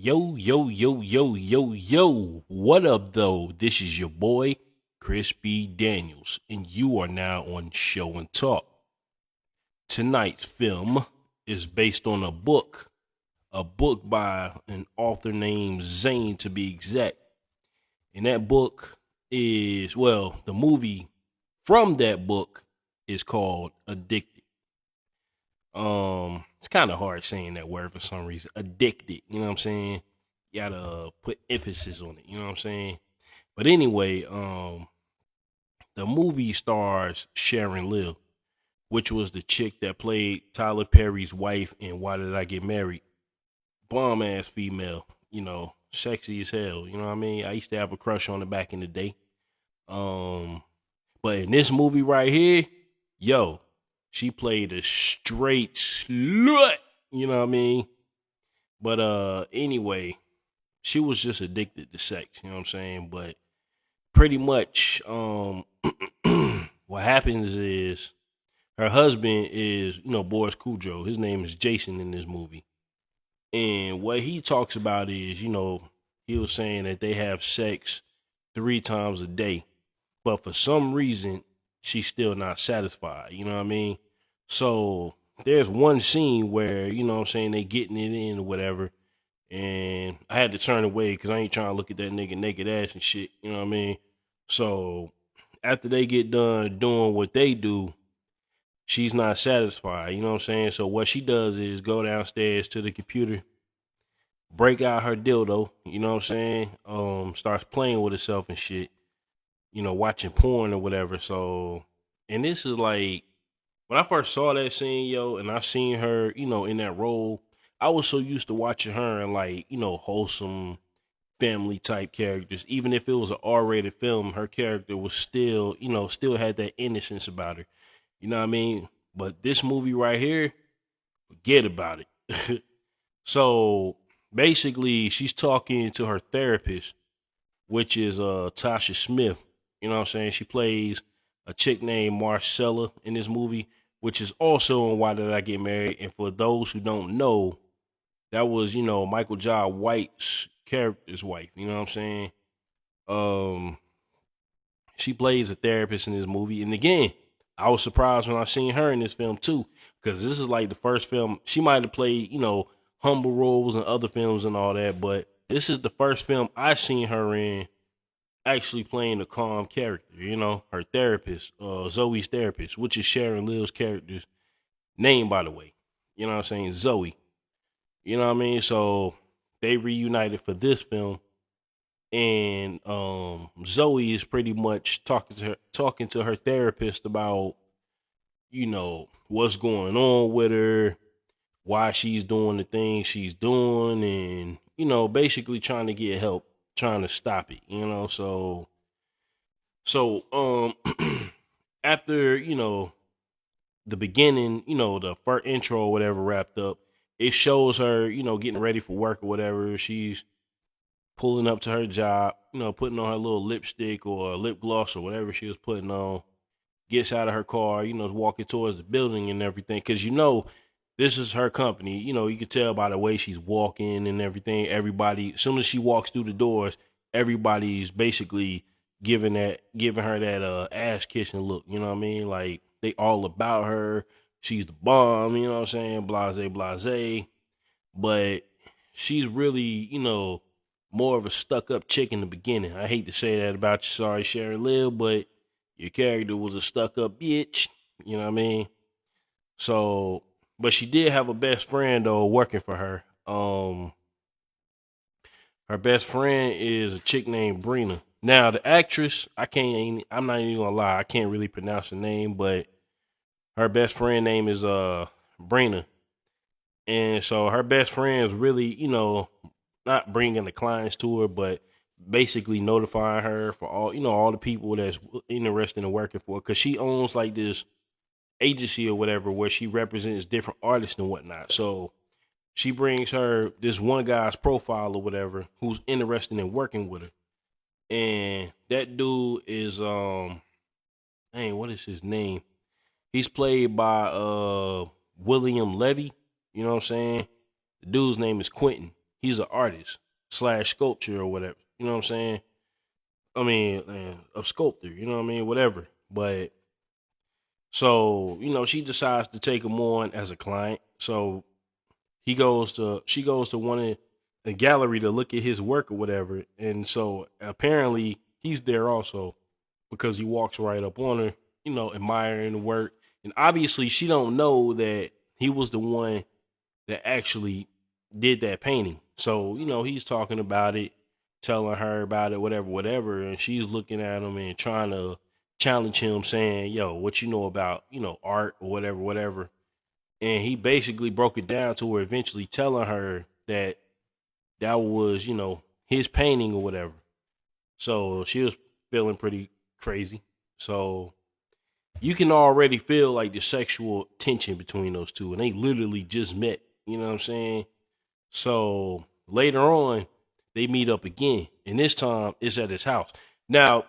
Yo, yo, yo, yo, yo, yo. What up, though? This is your boy, Chris B. Daniels, and you are now on Show and Talk. Tonight's film is based on a book by an author named Zane, to be exact. And that book is, well, the movie from that book is called Addicted. It's kind of hard saying that word for some reason. Addicted, you know what I'm saying? You gotta put emphasis on it, you know what I'm saying? But anyway, the movie stars Sharon Lill, which was the chick that played Tyler Perry's wife in Why Did I Get Married? Bomb ass female, sexy as hell, you know what I mean? I used to have a crush on her back in the day. But in this movie right here, yo, she played a straight slut, you know what I mean? But anyway, she was just addicted to sex, you know what I'm saying? But pretty much what happens is her husband is, Boris Kudrow. His name is Jason in this movie. And what he talks about is, he was saying that they have sex 3 times a day. But for some reason, she's still not satisfied, you know what I mean? So there's one scene where, they getting it in or whatever. And I had to turn away because I ain't trying to look at that nigga naked ass and shit, you know what I mean? So after they get done doing what they do, she's not satisfied, you know what I'm saying? So what she does is go downstairs to the computer, break out her dildo, you know what I'm saying? Starts playing with herself and shit, watching porn or whatever. So, and this is like, when I first saw that scene, yo, and I seen her, in that role, I was so used to watching her in like, wholesome family type characters. Even if it was an R-rated film, her character was still, still had that innocence about her. You know what I mean? But this movie right here, forget about it. So basically, she's talking to her therapist, which is Tasha Smith. You know what I'm saying? She plays a chick named Marcella in this movie, which is also on Why Did I Get Married? And for those who don't know, that was, Michael Jai White's character's wife. You know what I'm saying? She plays a therapist in this movie. And again, I was surprised when I seen her in this film too, because this is like the first film. She might have played, humble roles in other films and all that, but this is the first film I seen her in actually playing a calm character, her therapist, Zoe's therapist, which is Sharon Lill's character's name, by the way. You know what I'm saying? Zoe. You know what I mean? So they reunited for this film, and Zoe is pretty much talking to her therapist about, what's going on with her, why she's doing the things she's doing, and basically trying to get help, trying to stop it, so after the beginning, the first intro or whatever wrapped up, it shows her, getting ready for work or whatever. She's pulling up to her job, putting on her little lipstick or lip gloss or whatever she was putting on, gets out of her car, walking towards the building and everything. Cause this is her company. You can tell by the way she's walking and everything. Everybody, as soon as she walks through the doors, everybody's basically giving her that ass kissing look. You know what I mean? Like they all about her. She's the bomb, you know what I'm saying? Blase, blase. But she's really, more of a stuck-up chick in the beginning. I hate to say that about you, sorry, Sharon Lill, but your character was a stuck-up bitch. You know what I mean? So, but she did have a best friend, though, working for her. Her best friend is a chick named Brina. Now, the actress, I'm not even gonna lie, I can't really pronounce her name, but her best friend name is Brina. And so her best friend is really, not bringing the clients to her, but basically notifying her for all the people that's interested in working for her. Because she owns like this agency or whatever where she represents different artists and whatnot. So she brings her this one guy's profile or whatever who's interested in working with her. And that dude is, what is his name? He's played by William Levy. You know what I'm saying? The dude's name is Quinton. he's an artist slash sculpture or whatever. You know what I'm saying? I mean, a sculptor. You know what I mean? Whatever. But so she decides to take him on as a client. So she goes to one of a gallery to look at his work or whatever. And so apparently he's there also because he walks right up on her, admiring the work. And obviously she don't know that he was the one that actually did that painting. So, he's talking about it, telling her about it, whatever. And she's looking at him and trying to challenge him saying, yo, what you know about, art or whatever. And he basically broke it down to her, eventually telling her that was, his painting or whatever. So she was feeling pretty crazy. So you can already feel like the sexual tension between those two. And they literally just met. You know what I'm saying? So later on, they meet up again. And this time it's at his house. Now,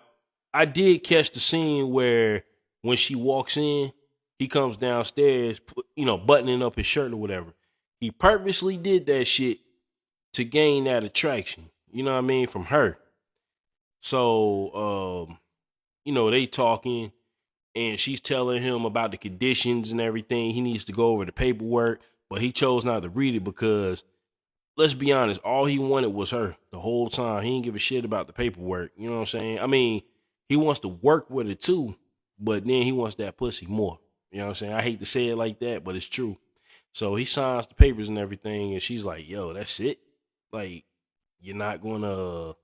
I did catch the scene where when she walks in, he comes downstairs, buttoning up his shirt or whatever. He purposely did that shit to gain that attraction. You know what I mean? From her. So, they talking and she's telling him about the conditions and everything. He needs to go over the paperwork, but he chose not to read it because, let's be honest, all he wanted was her the whole time. He didn't give a shit about the paperwork. You know what I'm saying? I mean, he wants to work with her too, but then he wants that pussy more. You know what I'm saying? I hate to say it like that, but it's true. So he signs the papers and everything, and she's like, yo, that's it? Like, you're not going to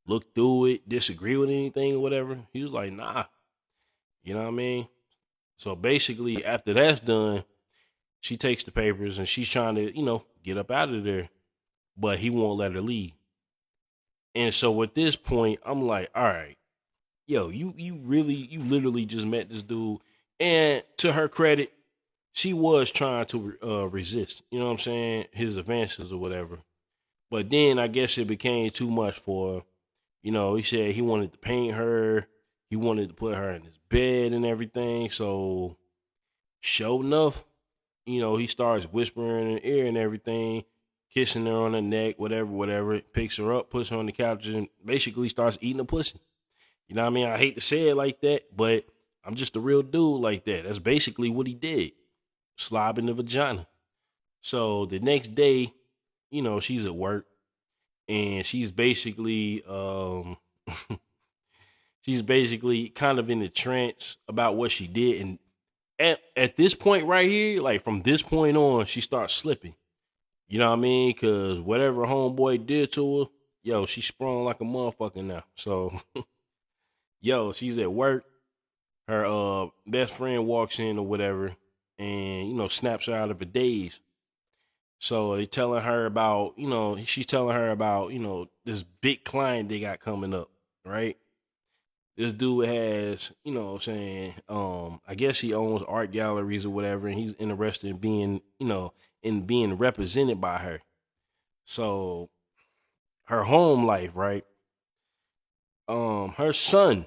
look through it, disagree with anything or whatever? He was like, nah. You know what I mean? So basically, after that's done, she takes the papers and she's trying to, get up out of there, but he won't let her leave. And so at this point, I'm like, all right, yo, you literally just met this dude. And to her credit, she was trying to resist, you know what I'm saying, his advances or whatever. But then I guess it became too much for her. He said he wanted to paint her. He wanted to put her in his bed and everything. So, sure enough, he starts whispering in her ear and everything, kissing her on the neck, whatever. Picks her up, puts her on the couch, and basically starts eating the pussy. You know what I mean? I hate to say it like that, but I'm just a real dude like that. That's basically what he did. Slob in the vagina. So the next day, she's at work and she's basically kind of in a trance about what she did. And at this point right here, like from this point on, she starts slipping. You know what I mean? Because whatever homeboy did to her, yo, she sprung like a motherfucker now. So, yo, she's at work. Her best friend walks in or whatever and, snaps her out of her daze. So they telling her about, she's telling her about, this big client they got coming up, right? This dude has, what I'm saying, I guess he owns art galleries or whatever, and he's interested in being, in being represented by her. So her home life, right? Her son's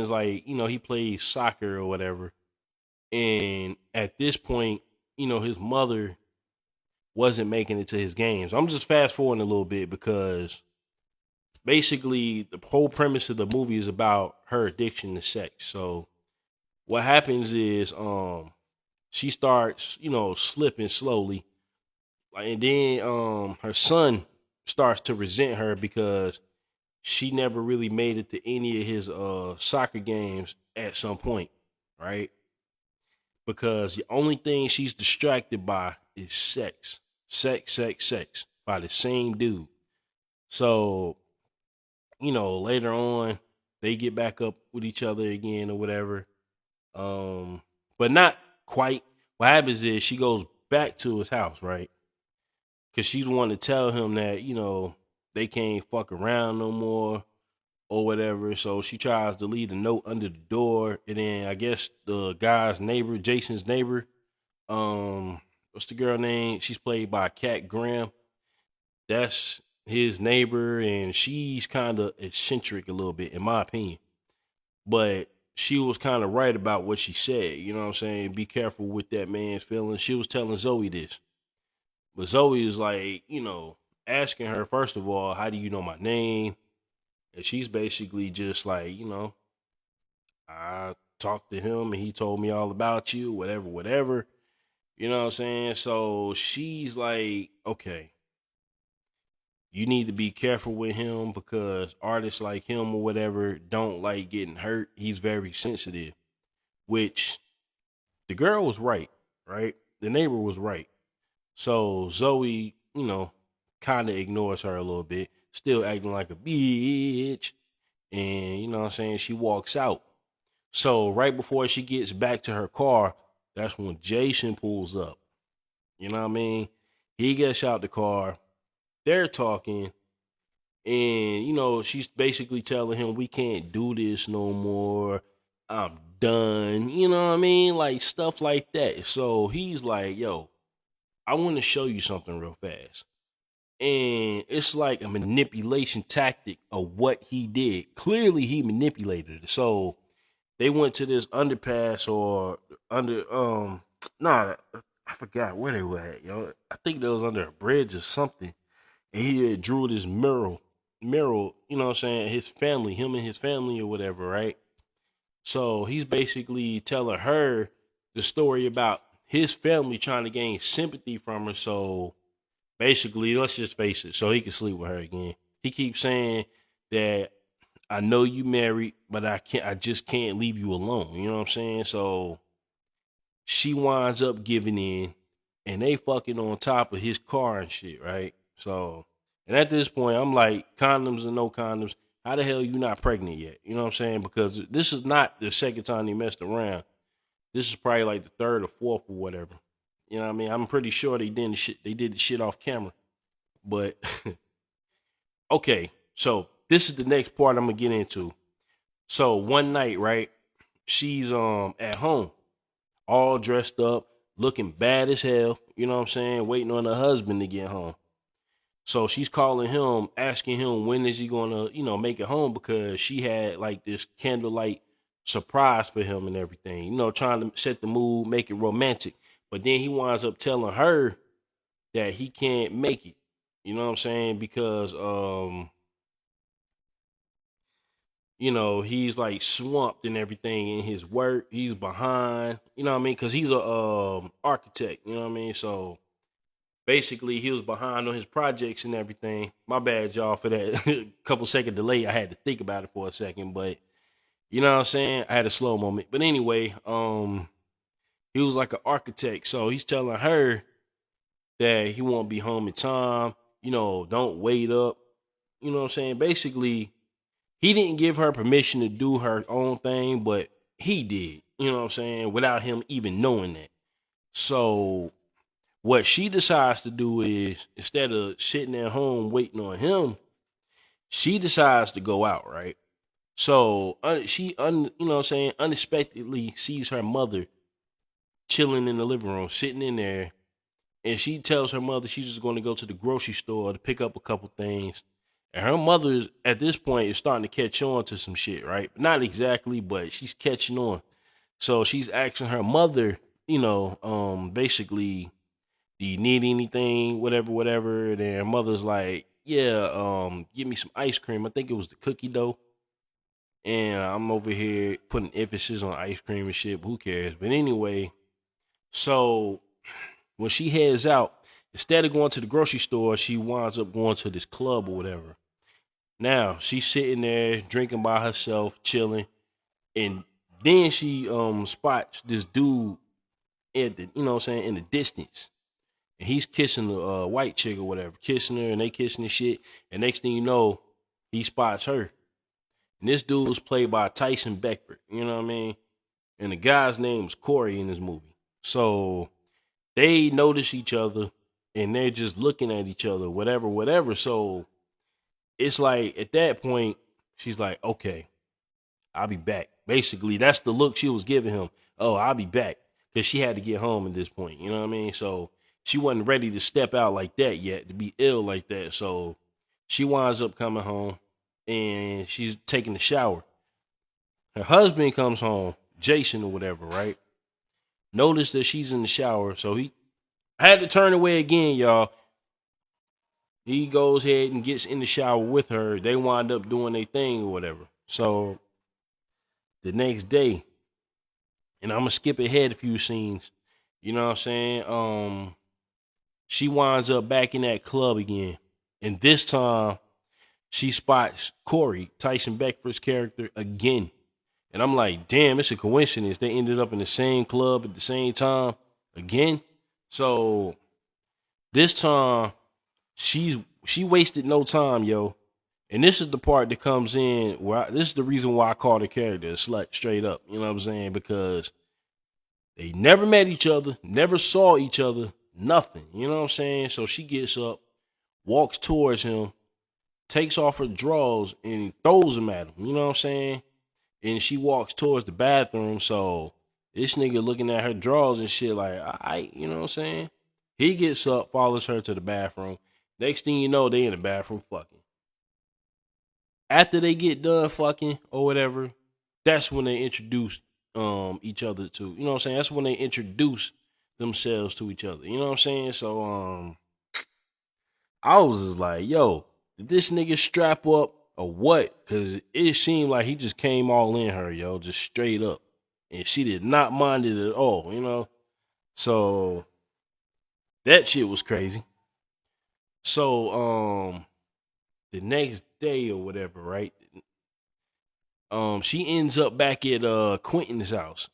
like, he plays soccer or whatever. And at this point, his mother wasn't making it to his games. I'm just fast forwarding a little bit because basically the whole premise of the movie is about her addiction to sex. So what happens is she starts, slipping slowly. And then her son starts to resent her because she never really made it to any of his soccer games at some point, right? Because the only thing she's distracted by is sex by the same dude. So, later on, they get back up with each other again or whatever. But not quite. What happens is she goes back to his house, right? Because she's wanting to tell him that, they can't fuck around no more or whatever. So she tries to leave a note under the door. And then I guess the guy's neighbor, Jason's neighbor, what's the girl name? She's played by Kat Graham. That's his neighbor, and she's kind of eccentric a little bit, in my opinion. But she was kind of right about what she said. You know what I'm saying? Be careful with that man's feelings. She was telling Zoe this. But Zoe is like, asking her, first of all, how do you know my name? And she's basically just like, I talked to him and he told me all about you, whatever, whatever. You know what I'm saying? So she's like, okay, you need to be careful with him because artists like him or whatever don't like getting hurt. He's very sensitive, which the girl was right, right? The neighbor was right. So Zoe, kind of ignores her a little bit, still acting like a bitch. And, you know what I'm saying? She walks out. So right before she gets back to her car, that's when Jason pulls up. You know what I mean? He gets out the car. They're talking. And, she's basically telling him, we can't do this no more. I'm done. You know what I mean? Like stuff like that. So he's like, yo, I want to show you something real fast. And it's like a manipulation tactic of what he did. Clearly, he manipulated it. So they went to this underpass or I forgot where they were at, yo. I think they was under a bridge or something. And he had drew this mural, you know what I'm saying, his family, him and his family or whatever, right? So he's basically telling her the story about his family trying to gain sympathy from her. So basically, let's just face it, so he can sleep with her again. He keeps saying that I know you married, but I just can't leave you alone. You know what I'm saying? So she winds up giving in and they fucking on top of his car and shit, right? So, and at this point, I'm like, condoms and no condoms, how the hell you not pregnant yet? You know what I'm saying? Because this is not the second time they messed around. This is probably like the third or fourth or whatever. You know what I mean? I'm pretty sure they did the shit off camera. But okay, so this is the next part I'm gonna get into. So one night, right? She's at home, all dressed up, looking bad as hell. You know what I'm saying? Waiting on her husband to get home. So she's calling him, asking him when is he gonna, make it home because she had like this candlelight surprise for him and everything. Trying to set the mood, make it romantic. But then he winds up telling her that he can't make it. You know what I'm saying? Because he's like swamped and everything in his work. He's behind, you know what I mean? Because he's a architect, you know what I mean? So basically, he was behind on his projects and everything. My bad, y'all, for that couple second delay. I had to think about it for a second, but you know what I'm saying? I had a slow moment. But anyway, he was like an architect, so he's telling her that he won't be home in time. Don't wait up. You know what I'm saying? Basically, he didn't give her permission to do her own thing, but he did. You know what I'm saying? Without him even knowing that. So what she decides to do is, instead of sitting at home waiting on him, she decides to go out, right? So she, you know what I'm saying, unexpectedly sees her mother chilling in the living room, sitting in there. And she tells her mother she's just going to go to the grocery store to pick up a couple things. And her mother, at this point, is starting to catch on to some shit, right? Not exactly, but she's catching on. So she's asking her mother, basically, do you need anything, whatever, whatever. And her mother's like, yeah, give me some ice cream. I think it was the cookie dough. And I'm over here putting emphasis on ice cream and shit, but who cares? But anyway, so when she heads out, instead of going to the grocery store, she winds up going to this club or whatever. Now, she's sitting there drinking by herself, chilling, and then she spots this dude at the, in the distance. And he's kissing the white chick or whatever, kissing her, and they kissing and shit. And next thing you know, he spots her. And this dude was played by Tyson Beckford, you know what I mean? And the guy's name was Corey in this movie. So they notice each other and they're just looking at each other, whatever, whatever. So it's like at that point, she's like, okay, I'll be back. Basically, that's the look she was giving him. Oh, I'll be back. Because she had to get home at this point, you know what I mean? So she wasn't ready to step out like that yet, to be ill like that. So she winds up coming home and she's taking a shower. Her husband comes home, Jason or whatever, right? Notice that she's in the shower. So he I had to turn away again, y'all. He goes ahead and gets in the shower with her. They wind up doing their thing or whatever. So the next day, and I'm gonna skip ahead a few scenes. You know what I'm saying? She winds up back in that club again. And this time she spots Corey, Tyson Beckford's character, again. And I'm like, damn, it's a coincidence. They ended up in the same club at the same time again. So this time she wasted no time, yo. And this is the part that comes in where this is the reason why I call the character a slut straight up. You know what I'm saying? Because they never met each other, never saw each other, nothing. You know what I'm saying? So she gets up, walks towards him, takes off her drawers and throws them at him. You know what I'm saying? And she walks towards the bathroom. So this nigga looking at her drawers and shit like, all right, you know what I'm saying? He gets up, follows her to the bathroom. Next thing you know, they in the bathroom fucking. After they get done fucking or whatever, that's when they introduce each other to, you know what I'm saying? That's when they introduce themselves to each other. You know what I'm saying? So I was just like, yo, did this nigga strap up or what? Cause it seemed like he just came all in her, yo, just straight up. And she did not mind it at all, you know? So that shit was crazy. So the next day or whatever, right? She ends up back at Quinton's house.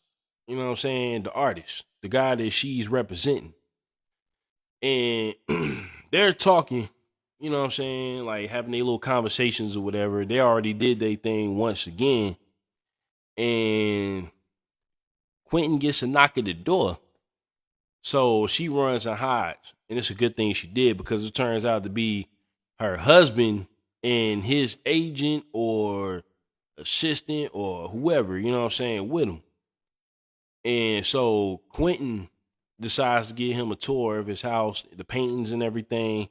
You know what I'm saying? The artist, the guy that she's representing. And they're talking, you know what I'm saying? Like having their little conversations or whatever. They already did their thing once again. And Quinton gets a knock at the door. So she runs and hides. And it's a good thing she did because it turns out to be her husband and his agent or assistant or whoever, you know what I'm saying, with him. And so Quinton decides to give him a tour of his house, the paintings and everything.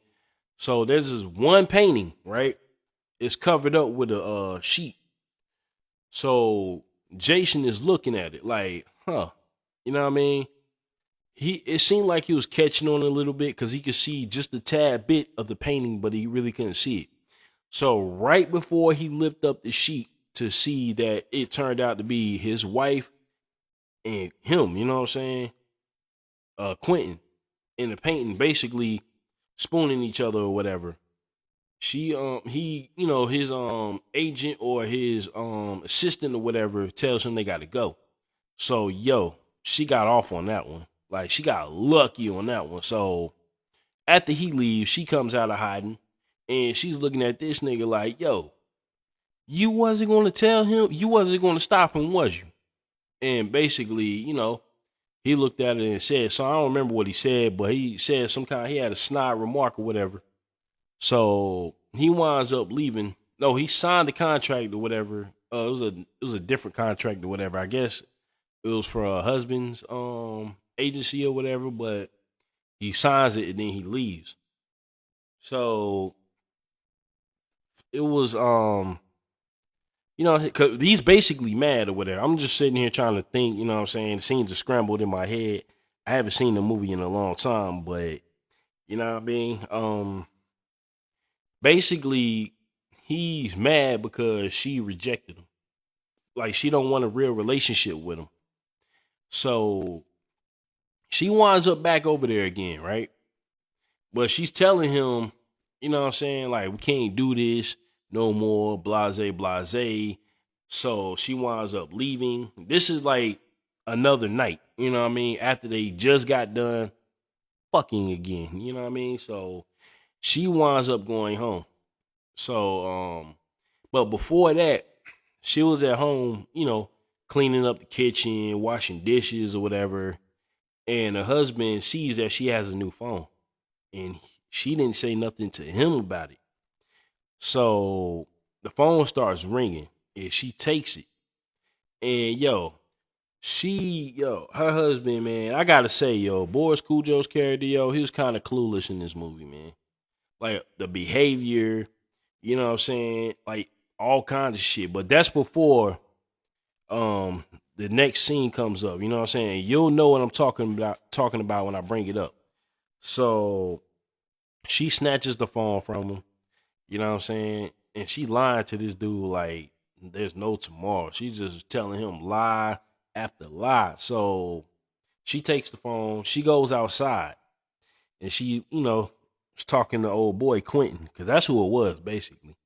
So there's this one painting, right? It's covered up with a sheet. So Jason is looking at it like, huh, you know what I mean? It seemed like he was catching on a little bit because he could see just a tad bit of the painting, but he really couldn't see it. So right before he lifted up the sheet to see that it turned out to be his wife and him, you know what I'm saying? Quentin in the painting basically spooning each other or whatever. He, you know, his agent or his assistant or whatever tells him they gotta go. So yo, she got off on that one. Like she got lucky on that one. So after he leaves, she comes out of hiding and she's looking at this nigga like, yo, you wasn't gonna tell him, you wasn't gonna stop him, was you? And basically, you know, he looked at it and said, so I don't remember what he said, but he said some kind, he had a snide remark or whatever. So he winds up leaving. No, he signed the contract or whatever. It was a different contract or whatever. I guess it was for a husband's agency or whatever, but he signs it and then he leaves. So it was you know, 'cause he's basically mad or whatever. I'm just sitting here trying to think, you know what I'm saying? The scenes are scrambled in my head. I haven't seen the movie in a long time, but you know what I mean? Basically he's mad because she rejected him. Like she don't want a real relationship with him. So she winds up back over there again, right? But she's telling him, you know what I'm saying? Like, we can't do this no more, blase, blase. So she winds up leaving. This is like another night, you know what I mean? After they just got done fucking again, you know what I mean? So she winds up going home. So, but before that, she was at home, you know, cleaning up the kitchen, washing dishes or whatever. And her husband sees that she has a new phone. And she didn't say nothing to him about it. So the phone starts ringing and she takes it. And her husband, man, I gotta say, Boris Cujo's character, he was kind of clueless in this movie, man. Like the behavior, you know what I'm saying? Like all kinds of shit. But that's before the next scene comes up. You know what I'm saying? You'll know what I'm talking about when I bring it up. So she snatches the phone from him. You know what I'm saying? And she lying to this dude like there's no tomorrow. She's just telling him lie after lie. So she takes the phone. She goes outside and she, was talking to old boy Quinton because that's who it was basically.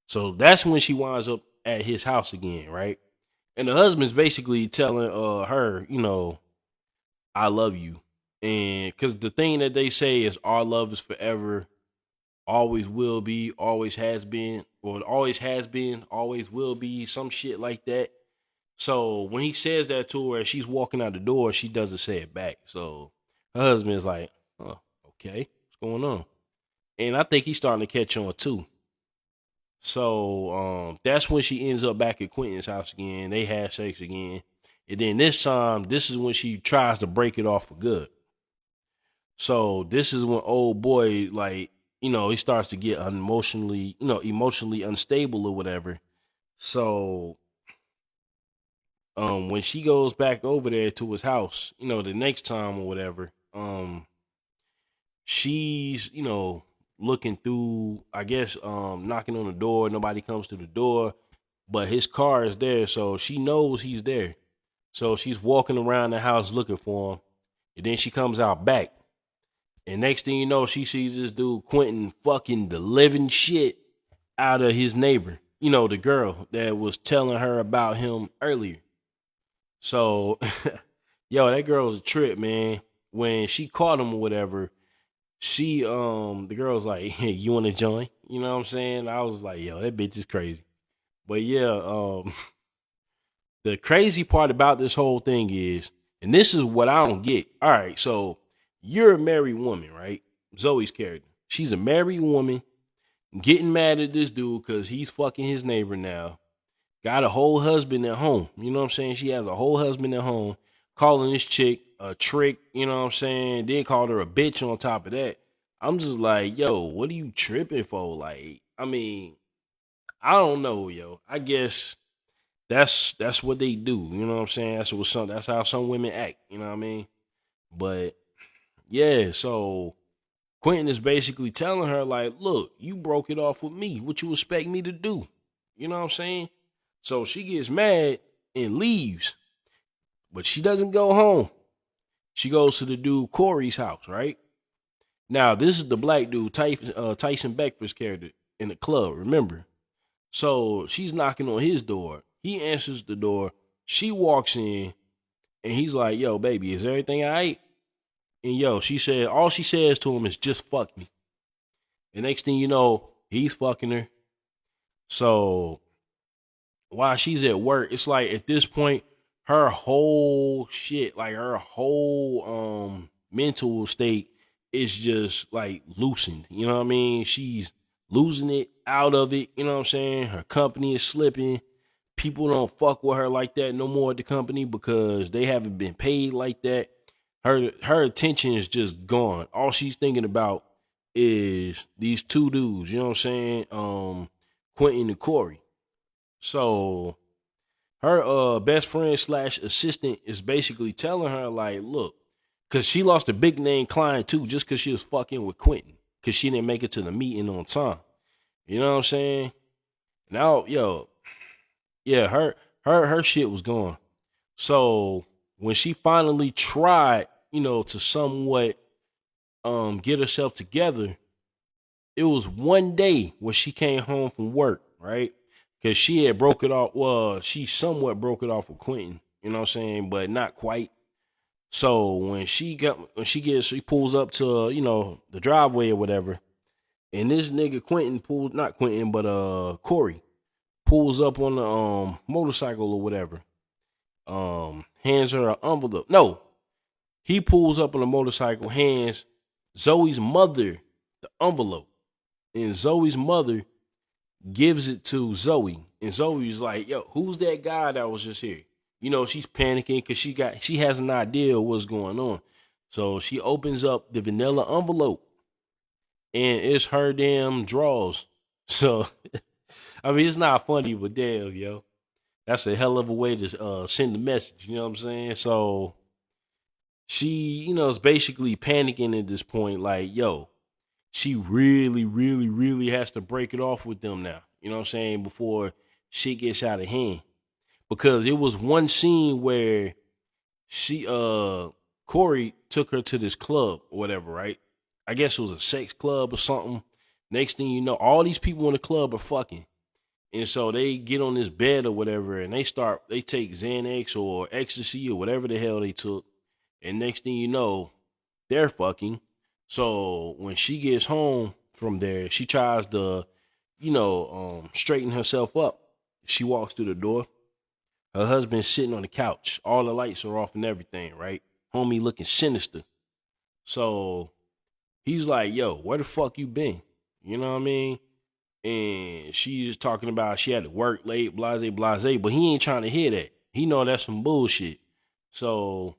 So that's when she winds up at his house again, right? And the husband's basically telling her, I love you. And because the thing that they say is our love is forever, always will be, always has been, or always has been, always will be, some shit like that. So when he says that to her, she's walking out the door, she doesn't say it back. So her husband is like, oh, okay, what's going on? And I think he's starting to catch on too. So that's when she ends up back at Quentin's house again. They have sex again. And then this time, this is when she tries to break it off for good. So this is when old boy, like, he starts to get emotionally unstable or whatever. So when she goes back over there to his house, the next time or whatever, she's, looking through, I guess, knocking on the door. Nobody comes to the door, but his car is there, so she knows he's there. So she's walking around the house looking for him. And then she comes out back. And next thing you know, she sees this dude, Quentin, fucking the living shit out of his neighbor. The girl that was telling her about him earlier. So, that girl was a trip, man. When she caught him or whatever, the girl's like, hey, you want to join? You know what I'm saying? I was like, yo, that bitch is crazy. But yeah, the crazy part about this whole thing is, and this is what I don't get. All right, so you're a married woman, right? Zoe's character. She's a married woman getting mad at this dude because he's fucking his neighbor now. Got a whole husband at home. You know what I'm saying? She has a whole husband at home, calling this chick a trick, you know what I'm saying? Then called her a bitch on top of that. I'm just like, yo, what are you tripping for? Like, I mean, I don't know, yo. I guess that's what they do. You know what I'm saying? That's how some women act. You know what I mean? But yeah, so Quentin is basically telling her like, look, you broke it off with me. What you expect me to do? You know what I'm saying? So she gets mad and leaves, but she doesn't go home. She goes to the dude Corey's house, right? Now this is the black dude, Tyson Beckford's character in the club. Remember? So she's knocking on his door. He answers the door. She walks in, and he's like, yo, baby, is everything all right? And yo, all she says to him is just fuck me. The next thing you know, he's fucking her. So while she's at work, it's like at this point, her whole shit, like her whole mental state is just like loosened. You know what I mean? She's losing it out of it. You know what I'm saying? Her company is slipping. People don't fuck with her like that no more at the company because they haven't been paid like that. Her attention is just gone. All she's thinking about is these two dudes, you know what I'm saying? Quentin and Corey. So her best friend / assistant is basically telling her like, look, because she lost a big name client too, just because she was fucking with Quentin, because she didn't make it to the meeting on time. You know what I'm saying? Now, yo, yeah, her shit was gone. So when she finally tried, to somewhat get herself together, it was one day when she came home from work, right? Because she had broke it off. Well, she somewhat broke it off with Quentin, you know what I'm saying, but not quite. So when she pulls up to, the driveway or whatever, and this nigga not Quentin, but Corey pulls up on the motorcycle or whatever. Hands her an envelope. No, he pulls up on a motorcycle, hands Zoe's mother the envelope, and Zoe's mother gives it to Zoe, and Zoe's like, yo, who's that guy that was just here? She's panicking because she has an idea of what's going on. So she opens up the vanilla envelope, and it's her damn drawers. So, I mean, it's not funny, but damn, yo. That's a hell of a way to send a message, you know what I'm saying? So she, is basically panicking at this point, like, yo, she really, really, really has to break it off with them now. You know what I'm saying? Before shit gets out of hand. Because it was one scene where she Corey took her to this club or whatever, right? I guess it was a sex club or something. Next thing you know, all these people in the club are fucking. And so they get on this bed or whatever, and they take Xanax or ecstasy or whatever the hell they took. And next thing you know, they're fucking. So when she gets home from there, she tries to, straighten herself up. She walks through the door. Her husband's sitting on the couch. All the lights are off and everything, right? Homie looking sinister. So he's like, yo, where the fuck you been? You know what I mean? And she's talking about she had to work late, blase, blase, but he ain't trying to hear that. He know that's some bullshit. So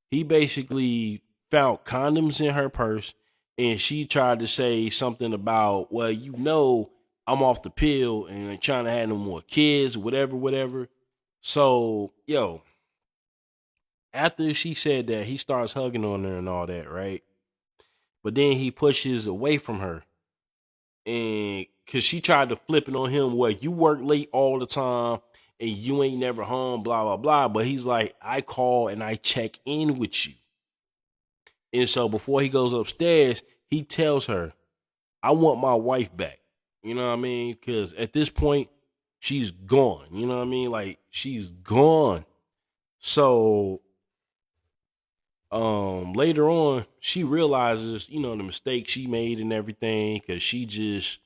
he basically found condoms in her purse, and she tried to say something about, well, I'm off the pill and I'm trying to have no more kids, whatever. So, yo, after she said that, he starts hugging on her and all that, right? But then he pushes away from her. And because she tried to flip it on him, where you work late all the time and you ain't never home, blah, blah, blah. But he's like, I call and I check in with you. And so before he goes upstairs, he tells her, I want my wife back. You know what I mean? Because at this point, she's gone. You know what I mean? Like, she's gone. So later on, she realizes, the mistake she made and everything, because she just,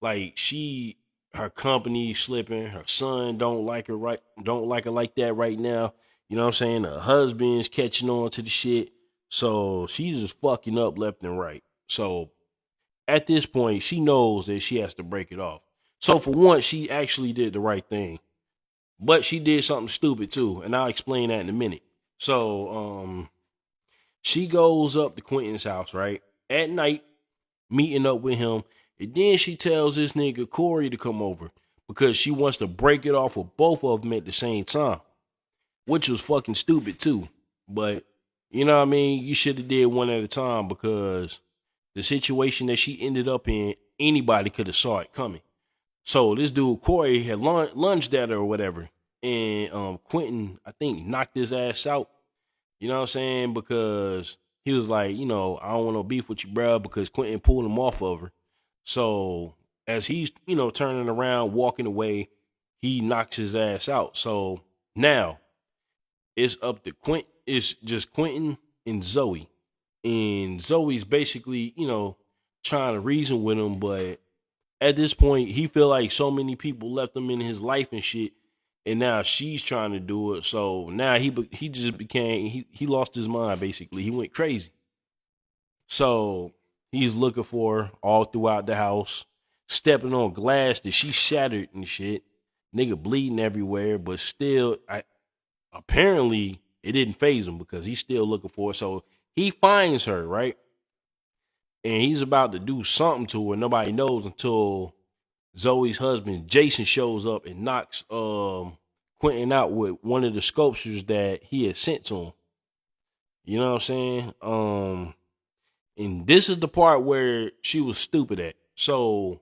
like, her company slipping, her son don't like her like that right now. You know what I'm saying? Her husband's catching on to the shit. So she's just fucking up left and right. So at this point, she knows that she has to break it off. So for once, she actually did the right thing. But she did something stupid too, and I'll explain that in a minute. So she goes up to Quinton's house, right? At night, meeting up with him. And then she tells this nigga Corey to come over because she wants to break it off with both of them at the same time, which was fucking stupid too. But you know what I mean? You should have did one at a time, because the situation that she ended up in, anybody could have saw it coming. So this dude Corey had lunged at her or whatever, and Quinton, I think, knocked his ass out. You know what I'm saying? Because he was like, I don't want no beef with you, bro, because Quinton pulled him off of her. So as he's, turning around, walking away, he knocks his ass out. So now it's up to Quinton. It's just Quinton and Zoe. And Zoe's basically, trying to reason with him. But at this point, he feel like so many people left him in his life and shit. And now she's trying to do it. So now he just became, he lost his mind, basically. He went crazy. So he's looking for her all throughout the house, stepping on glass that she shattered and shit. Nigga bleeding everywhere, but still, apparently it didn't faze him because he's still looking for her. So he finds her, right? And he's about to do something to her. Nobody knows until Zoe's husband, Jason, shows up and knocks Quinton out with one of the sculptures that he had sent to him. You know what I'm saying? And this is the part where she was stupid at. So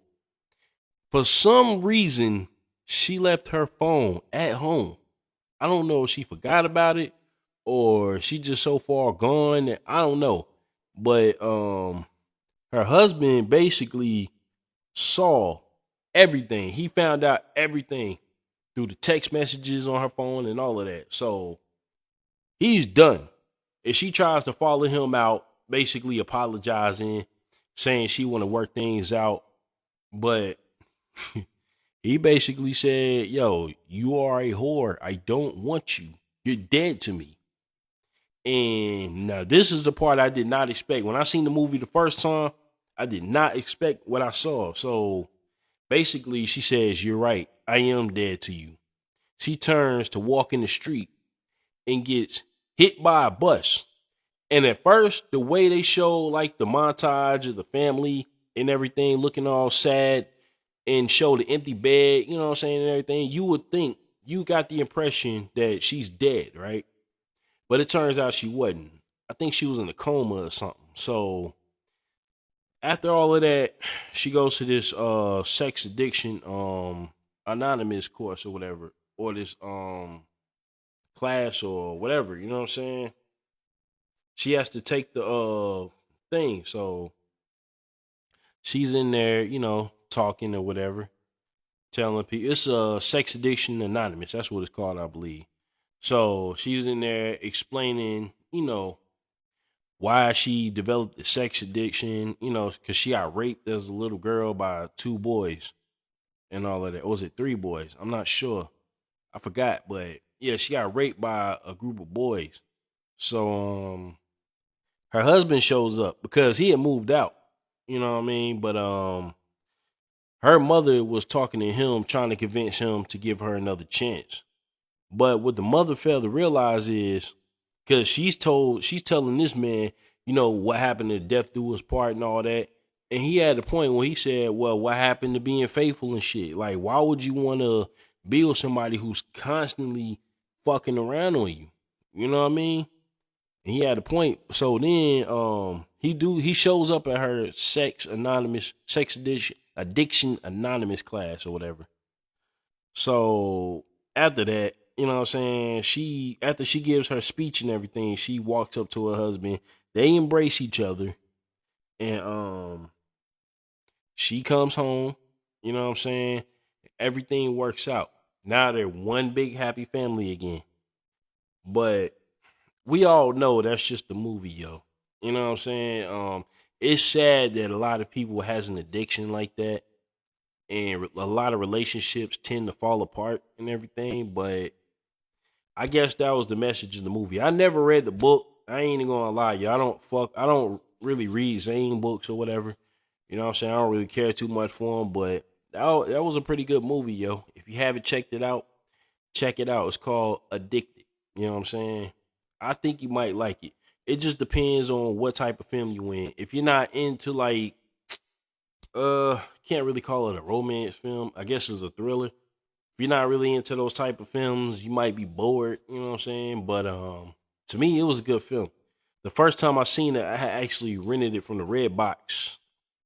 for some reason, she left her phone at home. I don't know if she forgot about it or she just so far gone that I don't know. But her husband basically saw everything. He found out everything through the text messages on her phone and all of that. So he's done. If she tries to follow him out, basically apologizing, saying she want to work things out, but he basically said, yo, you are a whore. I don't want you. You're dead to me. And now this is the part I did not expect. When I seen the movie the first time, I did not expect what I saw. So basically she says, you're right. I am dead to you. She turns to walk in the street and gets hit by a bus. And at first, the way they show like the montage of the family and everything looking all sad and show the empty bed, you know what I'm saying, and everything, you would think, you got the impression that she's dead, right? But it turns out she wasn't. I think she was in a coma or something. So after all of that, she goes to this sex addiction anonymous course or whatever, or this class or whatever, you know what I'm saying? She has to take the thing. So she's in there, talking or whatever, telling people it's sex addiction anonymous. That's what it's called, I believe. So she's in there explaining, why she developed the sex addiction, because she got raped as a little girl by two boys and all of that. Or was it three boys? I'm not sure. I forgot, but yeah, she got raped by a group of boys. So her husband shows up because he had moved out. You know what I mean? But her mother was talking to him, trying to convince him to give her another chance. But what the mother failed to realize is, because she's telling this man, what happened to death do his part and all that. And he had a point where he said, well, what happened to being faithful and shit? Like, why would you want to be with somebody who's constantly fucking around on you? You know what I mean? And he had a point. So then he shows up at her sex addiction anonymous class or whatever. So after that, you know what I'm saying? After she gives her speech and everything, she walks up to her husband. They embrace each other. And she comes home, you know what I'm saying? Everything works out. Now they're one big happy family again. But we all know that's just a movie, yo. You know what I'm saying? It's sad that a lot of people has an addiction like that. And a lot of relationships tend to fall apart and everything, but I guess that was the message of the movie. I never read the book. I ain't even gonna lie, yo. I don't really read Zane books or whatever. You know what I'm saying? I don't really care too much for him, but that was a pretty good movie, yo. If you haven't checked it out, check it out. It's called Addicted. You know what I'm saying? I think you might like it. It just depends on what type of film you in. If you're not into like can't really call it a romance film. I guess it's a thriller. If you're not really into those type of films, you might be bored, you know what I'm saying? But to me, it was a good film. The first time I seen it, I had actually rented it from the Red Box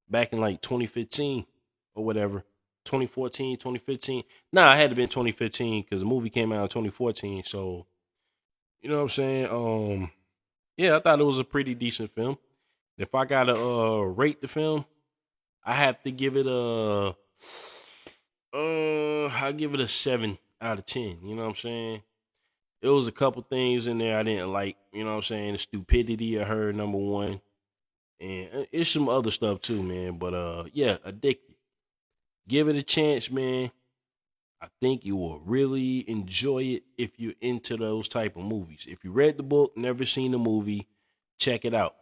back in like 2015 or whatever. 2014, 2015. Nah, it had to been 2015 because the movie came out in 2014. So, you know what I'm saying? Yeah, I thought it was a pretty decent film. If I gotta rate the film, I have to give it I'll give it a 7 out of 10. You know what I'm saying? It was a couple things in there I didn't like. You know what I'm saying? The stupidity of her, number one. And it's some other stuff too, man. But yeah, Addicted. Give it a chance, man. I think you will really enjoy it if you're into those type of movies. If you read the book, never seen the movie, check it out.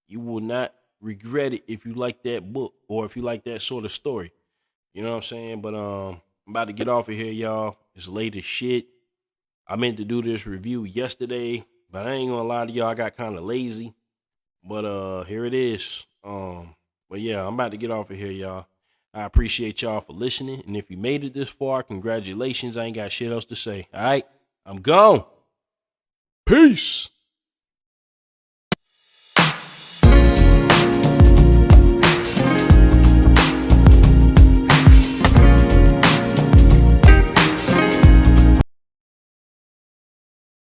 You will not regret it if you like that book or if you like that sort of story. You know what I'm saying? But I'm about to get off of here, y'all. It's late as shit. I meant to do this review yesterday, but I ain't gonna lie to y'all, I got kind of lazy. But here it is. But yeah, I'm about to get off of here, y'all. I appreciate y'all for listening. And if you made it this far, congratulations. I ain't got shit else to say. All right, I'm gone. Peace.